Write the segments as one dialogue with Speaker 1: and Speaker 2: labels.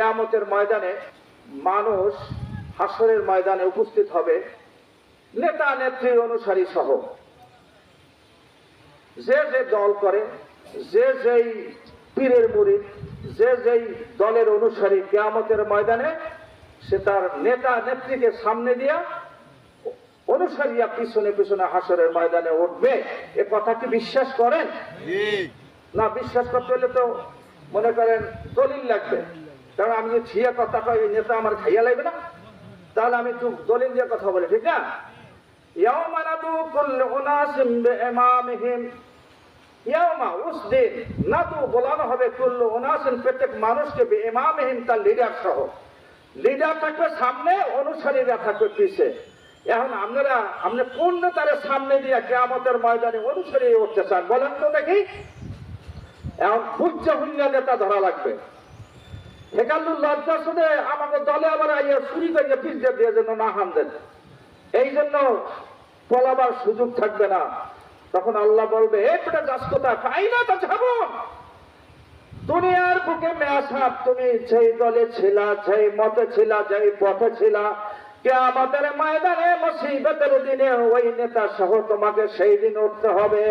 Speaker 1: কিয়ামতের ময়দানে মানুষ হাসরের ময়দানে উপস্থিত হবে নেতা নেত্রী অনুসারী সহ। যে যে দল করে, যে যেই পীরের মুরিদ, যে যেই দলের অনুসারী কিয়ামতের ময়দানে সে তার নেতা নেত্রীকে সামনে দিয়া অনুসারীরা পিছনে পিছনে হাসরের ময়দানে উঠবে। এ কথা কি বিশ্বাস করেন? না, বিশ্বাস করতে হলে তো মনে করেন দলিল লাগবে। কারণ আমি যে ছিয়া কথা কই নেতা আমার খাইয়া লাগবে না, তাহলে আমি একটু দলিল দিয়ে কথা বলি, ঠিক না? ইয়াউমা নাদু কুল্লু উনাসিম বিইমামিহিম, ইয়াউমা উস দিন নাদু বলানো হবে কুল্লু উনাসিন প্রত্যেক মানুষকে বিইমামিহিম তার লিডার সহ। লিডার থাকবে সামনে, অনুসারীরা থাকবে পিছে। এখন আপনারা কোন নেতারে সামনে দিয়ে কিয়ামতের ময়দানে অনুসারী উঠতে চান বলেন তো দেখি? এখন বুঝে হুন্যা নেতা ধরা লাগবে। হেকালুর লজ্জা শুনে আমাকে দলে আবার আইয়া চুরি করিয়ে পিছিয়ে দিয়ে যেন না হান দেন, এই জন্য পলাবার সুযোগ থাকবে না। তখন আল্লাহ বলবে, এটা যাস কোথায়? পাই না তা যাবো। দুনিয়ার বুকে মেয়াসাব তুমি যেই দলে ছিলা, যেই মতে ছিলা, যেই পথে ছিলা, কিয়ামতের ময়দানে মুসিবতের দিনে ওই নেতা সহ তোমাকে সেই দিন উঠতে হবে।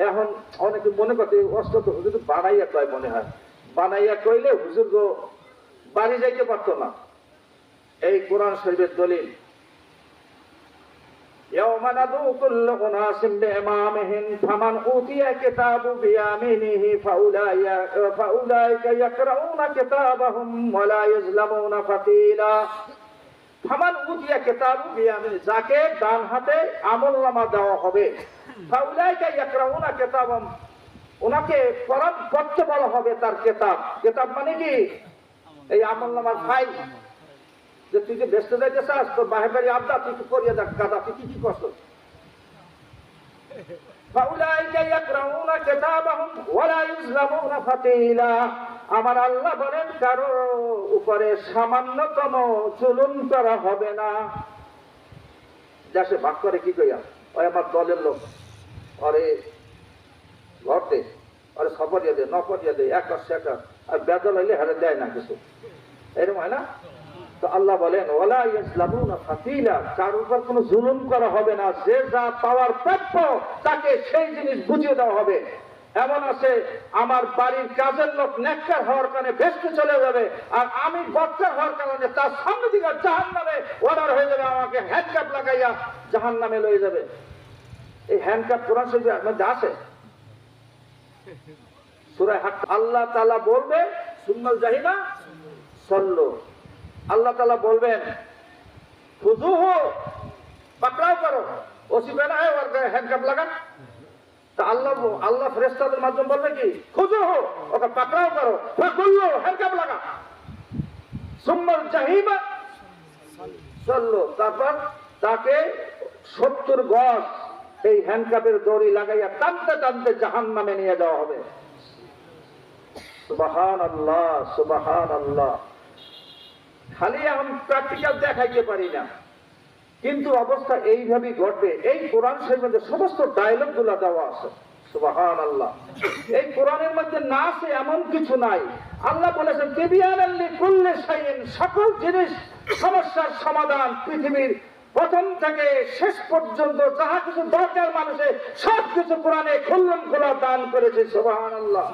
Speaker 1: এখন অনেকে মনে করতে অস্ত্র তো হুজুর বানাইয়া কয়, মনে হয় বানাইয়া কইলে হুজুর গো বাড়ি যাইতে পারতো না। এই কোরআন শরীফের দলিল। يوم ندعو كل أناس بإمامهم فمن أوتي كتابه بيمينه فأولئك يقرؤون كتابهم ولا يظلمون فتيلا। ফামান উতিয়া কিতাবু বিয়ামিন, যাকে ডান হাতে আমলনামা দেওয়া হবে, ফাউলাইকা ইয়াকরাউনা কিতাবাম, ওনাকে পড়তে বলা হবে তার কিতাব। কিতাব মানে কি? এই আমলনামার ফাইল। যে তুই যে ব্যস্ত যাইতে চাস, তোর বাহির বাড়ি আবদা তুই করিয়ে দেখ, গাদা তুই কি করছ। ফাউলাইকা ইয়াকরাউনা কিতাবাহুম ওয়ালা ইউজলামুনা ফাতিলা। আমার আল্লাহ বলেন কারো উপরে সামান্যতম জুলুম করা হবে না। দেশে ভাগ করে কি কইয়া, ওই আমার দলের লোক আরে ঘরতে আরে সপরিয়া দে, নপরিয়া দে, এক সেটা, আর বেদল হইলে হারে দেয় না কিছু, এরকম হয় না? তো আল্লাহ বলেন ওয়ালা ইউজলামুনা ফাতিলা, কার উপর কোনো জুলুম করা হবে না। যে যা পাওয়ার প্রাপ্য তাকে সেই জিনিস বুঝিয়ে দেওয়া হবে। এমন আছে আমার বাড়ির কাজের লোক নেককার হওয়ার কারণে ভেস্তে চলে যাবে, আর আমি বদকার হওয়ার কারণে তার সামনে দিকে জাহান্নামে অর্ডার হয়ে যাবে, আমাকে হ্যান্ডকাপ লাগাইয়া জাহান্নামে লয়ে যাবে। এই হ্যান্ডকাপ কোরআন শরীফের মধ্যে আছে, সূরা হক। আল্লাহ তাআলা বলবে সুন্নাল জাহিনা সল্লু, আল্লাহ তাআলা বলবেন খুযুহু, পাকড়াও করো, ওসি বানায় ওর গায়ে হ্যান্ডকাপ লাগান। তা আল্লাহ ফেরেশতাদের মাধ্যমে বলবে কি, খুযুহু, ওকে পাকড়াও করো, ফাকুল্লু, হ্যান্ডকাপ লাগা, সুম্মাল জাহিমা সল্লু, তারপর তাকে 70 গজ এই হ্যান্ডকাপের দড়ি লাগাইয়া টানতে টানতে জাহান্নামে নিয়ে যাওয়া হবে। সুবহানাল্লাহ, সুবহানাল্লাহ। খালি আমি প্র্যাকটিক্যাল দেখাইতে পারি না, কিন্তু অবস্থা এইভাবেই ঘটবে। এই কোরআন শরীফের মধ্যে সমস্ত ডায়লগ গুলা দেওয়া আছে। সুবহানাল্লাহ। এই কোরআনের মধ্যে না আছে এমন কিছু নাই। আল্লাহ বলেছেন তিবিয়ানাল লিকুল্লি শাইইন, সকল জিনিস সমস্যার সমাধান পৃথিবীর প্রথম থেকে শেষ পর্যন্ত যাহা কিছু দরকার মানুষের সব কিছু কোরআনে খুল্লম খোলা দান করেছে। সুবহানাল্লাহ।